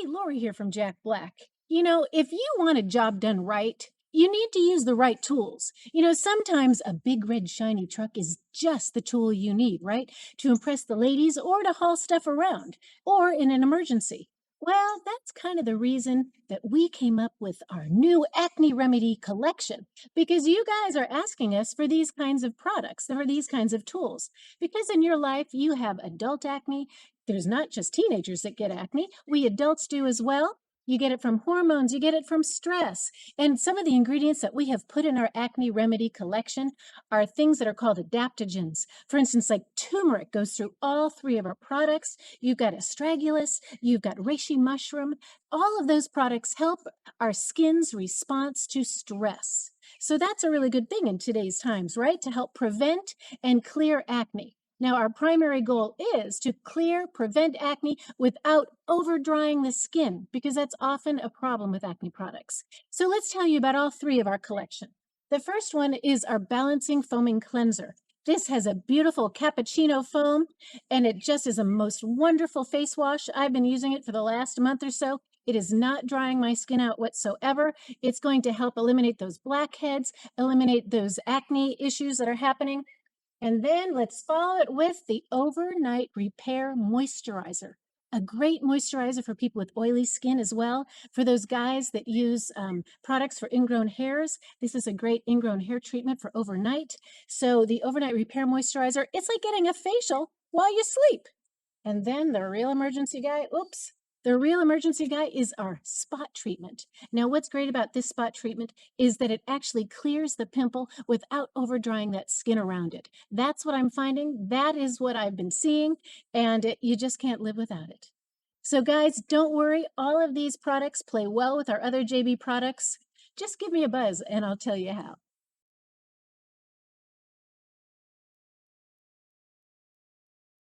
Hey, Lori here from Jack Black. If you want a job done right, you need to use the right tools. Sometimes a big red shiny truck is just the tool you need, right? To impress the ladies or to haul stuff around or in an emergency. Well, that's kind of the reason that we came up with our new Acne Remedy collection because you guys are asking us for these kinds of products, for these kinds of tools. Because in your life, you have adult acne, there's not just teenagers that get acne, we adults do as well. You get it from hormones, you get it from stress. And some of the ingredients that we have put in our Acne Remedy collection are things that are called adaptogens. For instance, like turmeric goes through all three of our products. You've got astragalus, you've got reishi mushroom. All of those products help our skin's response to stress. So that's a really good thing in today's times, right? To help prevent and clear acne. Now, our primary goal is to clear, prevent acne without overdrying the skin, because that's often a problem with acne products. So let's tell you about all three of our collection. The first one is our Balancing Foaming Cleanser. This has a beautiful cappuccino foam, and it just is a most wonderful face wash. I've been using it for the last month or so. It is not drying my skin out whatsoever. It's going to help eliminate those blackheads, eliminate those acne issues that are happening. And then let's follow it with the Overnight Repair Moisturizer. A great moisturizer for people with oily skin as well. For those guys that use products for ingrown hairs, this is a great ingrown hair treatment for overnight. So the Overnight Repair Moisturizer, it's like getting a facial while you sleep. And then the real emergency guy, the real emergency guy is our spot treatment. Now, what's great about this spot treatment is that it actually clears the pimple without overdrying that skin around it. That's what I'm finding. That is what I've been seeing, and you just can't live without it. So guys, don't worry. All of these products play well with our other JB products. Just give me a buzz and I'll tell you how.